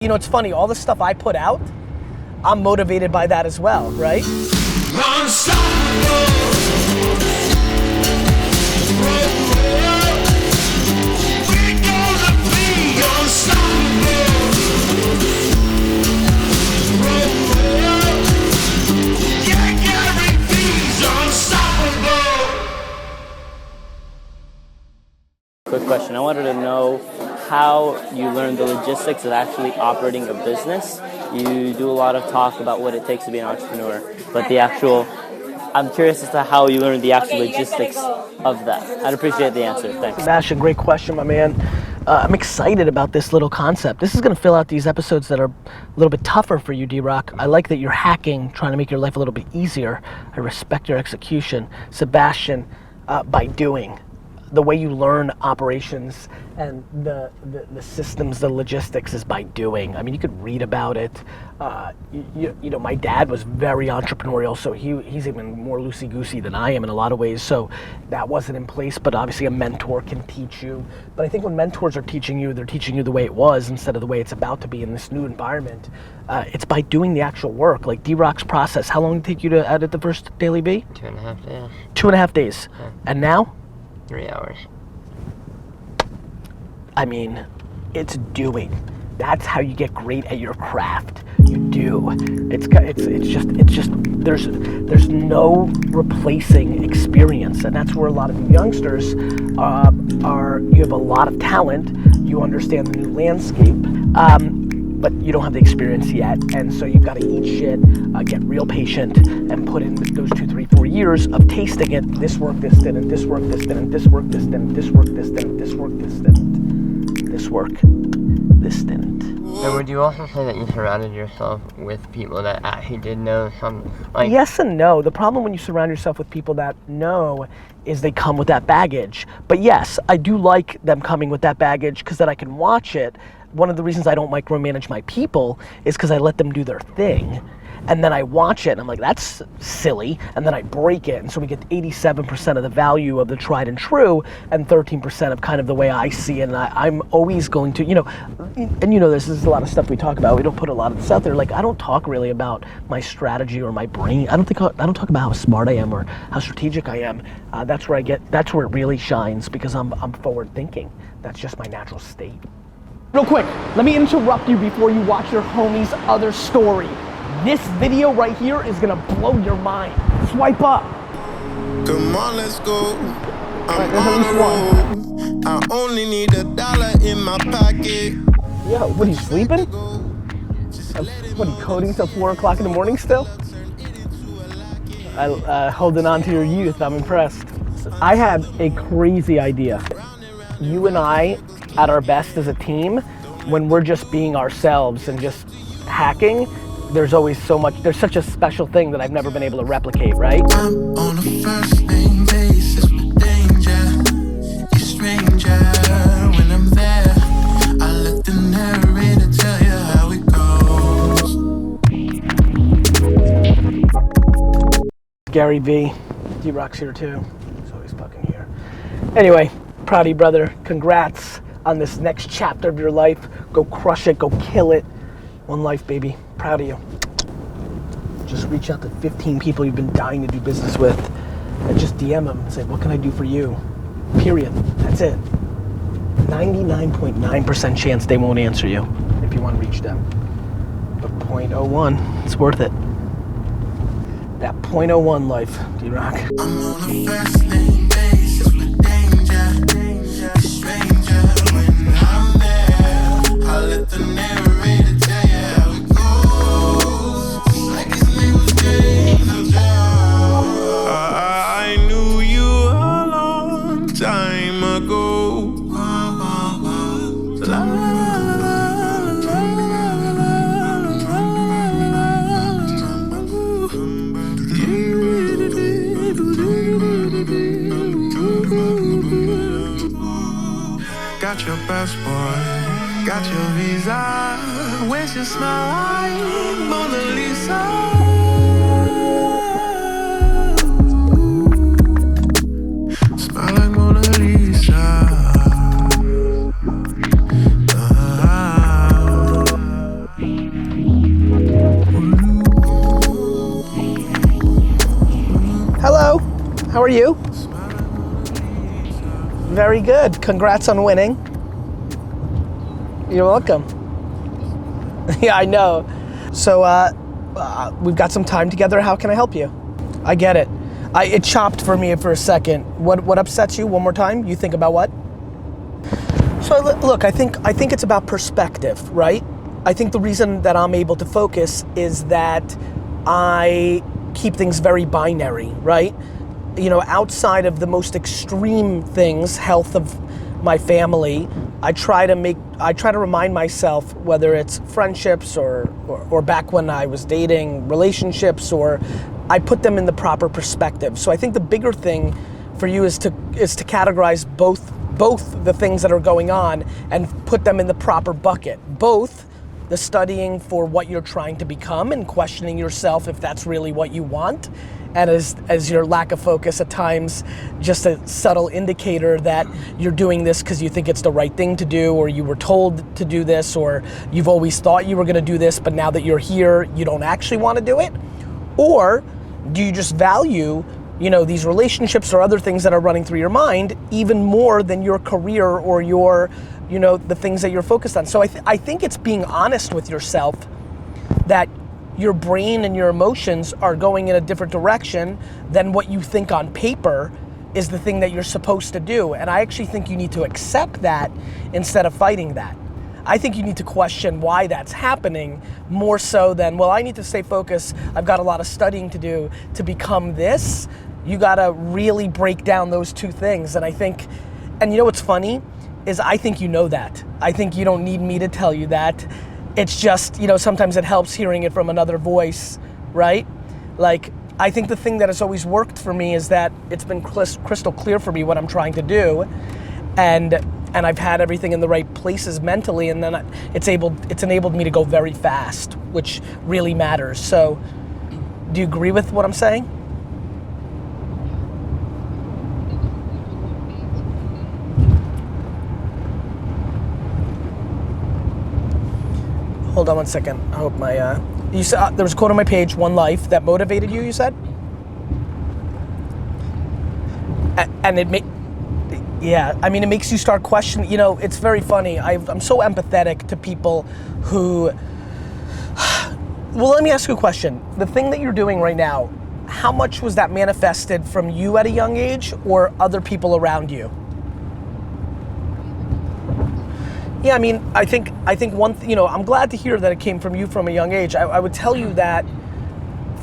You know, it's funny, all the stuff I put out, I'm motivated by that as well, right? Quick question. I wanted to know how you learned the logistics of actually operating a business. You do a lot of talk about what it takes to be an entrepreneur, but I'm curious as to how you learned the actual logistics of that. I'd appreciate the answer. Thanks. Sebastian, great question, my man. I'm excited about this little concept. This is going to fill out these episodes that are a little bit tougher for you, D-Rock. I like that you're hacking, trying to make your life a little bit easier. I respect your execution. Sebastian, by doing. The way you learn operations and the systems, the logistics is by doing. I mean, you could read about it. You know, my dad was very entrepreneurial, so he's even more loosey-goosey than I am in a lot of ways. So that wasn't in place, but obviously a mentor can teach you. But I think when mentors are teaching you, they're teaching you the way it was instead of the way it's about to be in this new environment. It's by doing the actual work, like D-Rock's process. How long did it take you to edit the first DailyVee? 2.5 days. 2.5 days. Yeah. And now? 3 hours. I mean, it's doing. That's how you get great at your craft. You do. It's just there's no replacing experience, and that's where a lot of you youngsters are. You have a lot of talent. You understand the new landscape. But you don't have the experience yet, and so you've got to eat shit, get real patient, and put in those 2, 3, 4 years of tasting it. This worked, this didn't, this worked, this didn't, this worked, this didn't, this worked, this didn't, this worked, this didn't, this worked, this didn't. And would you also say that you surrounded yourself with people that actually did know something? Like, yes and no. The problem when you surround yourself with people that know is they come with that baggage. But yes, I do like them coming with that baggage because then I can watch it. One of the reasons I don't micromanage my people is because I let them do their thing. And then I watch it and I'm like, that's silly. And then I break it. And so we get 87% of the value of the tried and true and 13% of kind of the way I see it. And I'm always going to, you know, and you know this is a lot of stuff we talk about. We don't put a lot of this out there. Like, I don't talk really about my strategy or my brain. I don't talk about how smart I am or how strategic I am. That's where it really shines because I'm forward thinking. That's just my natural state. Real quick, let me interrupt you before you watch your homie's other story. This video right here is gonna blow your mind. Swipe up. Come on, let's go. I'm there's on at the least one. road. I only need $1 in my pocket. Yo, what, are you sleeping? What, are you coding till 4 o'clock in the morning still? Holding on to your youth, I'm impressed. I have a crazy idea. You and I, at our best as a team, when we're just being ourselves and just hacking, there's always so much, there's such a special thing that I've never been able to replicate, right? I'm on a first name basis with danger. You're stranger when I'm there. I let the narrator tell you how it goes. GaryVee, D-Rock's here too. He's always fucking here. Anyway, proud of you, brother. Congrats on this next chapter of your life. Go crush it, go kill it. One life, baby. Proud of you. Just reach out to 15 people you've been dying to do business with and just DM them and say, what can I do for you? Period. That's it. 99.9% chance they won't answer you if you want to reach them. But 0.01, it's worth it. That 0.01 life, D-Rock. I'm on a first name basis with danger. You're stranger when I'm there. I let the narrator tell you how it goes. Like his name was James. I knew you a long time ago. Got your passport, got your visa. Where's your smile like Mona Lisa? Smile like Mona Lisa. are you? Very good. Congrats on winning. You're welcome. Yeah, I know. So we've got some time together. How can I help you? I get it. It chopped for me for a second. What upsets you? One more time. You think about what? So look, I think it's about perspective, right? I think the reason that I'm able to focus is that I keep things very binary, right? You know, outside of the most extreme things, health of my family, I try to remind myself, whether it's friendships or back when I was dating, relationships, or I put them in the proper perspective. So I think the bigger thing for you is to categorize both the things that are going on and put them in the proper bucket. Both the studying for what you're trying to become and questioning yourself if that's really what you want, and as your lack of focus at times just a subtle indicator that you're doing this because you think it's the right thing to do, or you were told to do this, or you've always thought you were gonna do this, but now that you're here, you don't actually wanna do it? Or do you just value, you know, these relationships or other things that are running through your mind even more than your career or your, you know, the things that you're focused on? So I think it's being honest with yourself that your brain and your emotions are going in a different direction than what you think on paper is the thing that you're supposed to do. And I actually think you need to accept that instead of fighting that. I think you need to question why that's happening more so than, well, I need to stay focused, I've got a lot of studying to do to become this. You gotta really break down those two things. And I think, and you know what's funny, is I think you know that. I think you don't need me to tell you that. It's just, you know, sometimes it helps hearing it from another voice, right? Like, I think the thing that has always worked for me is that it's been crystal clear for me what I'm trying to do, and I've had everything in the right places mentally, and then it's enabled me to go very fast, which really matters. So, do you agree with what I'm saying? Hold on one second. I hope my, you said there was a quote on my page, one life, that motivated you, you said? And yeah, I mean, it makes you start questioning, you know, it's very funny. I'm so empathetic to people who, well, let me ask you a question. The thing that you're doing right now, how much was that manifested from you at a young age or other people around you? Yeah, I mean, I think you know, I'm glad to hear that it came from you from a young age. I would tell you that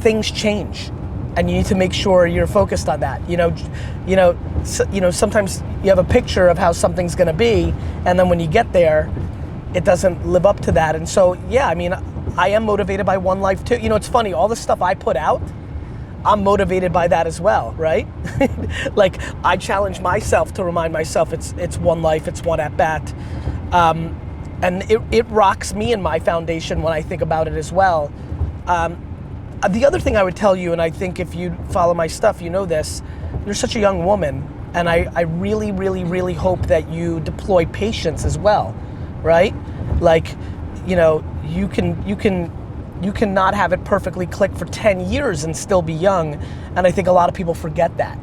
things change, and you need to make sure you're focused on that. You know, sometimes you have a picture of how something's gonna be, and then when you get there, it doesn't live up to that. And so, yeah, I mean, I am motivated by one life too. You know, it's funny, all the stuff I put out, I'm motivated by that as well, right? Like, I challenge myself to remind myself it's one life, it's one at bat. And it rocks me in my foundation when I think about it as well. The other thing I would tell you, and I think if you follow my stuff, you know this, you're such a young woman, and I really, really, really hope that you deploy patience as well, right? Like, you know, you can not have it perfectly click for 10 years and still be young, and I think a lot of people forget that.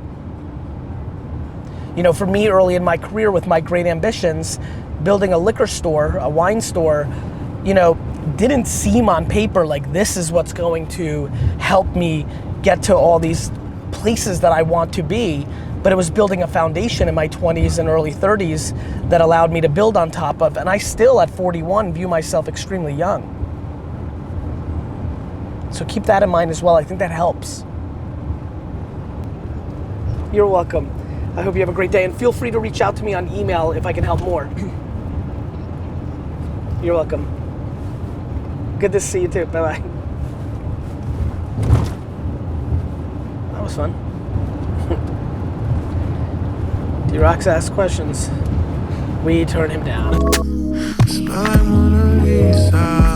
You know, for me early in my career with my great ambitions, building a liquor store, a wine store, you know, didn't seem on paper like this is what's going to help me get to all these places that I want to be, but it was building a foundation in my 20s and early 30s that allowed me to build on top of, and I still at 41 view myself extremely young. So keep that in mind as well, I think that helps. You're welcome. I hope you have a great day, and feel free to reach out to me on email if I can help more. You're welcome. Good to see you too, bye-bye. That was fun. D-Rocks asks questions. We turn him down. Smell like Mona Lisa.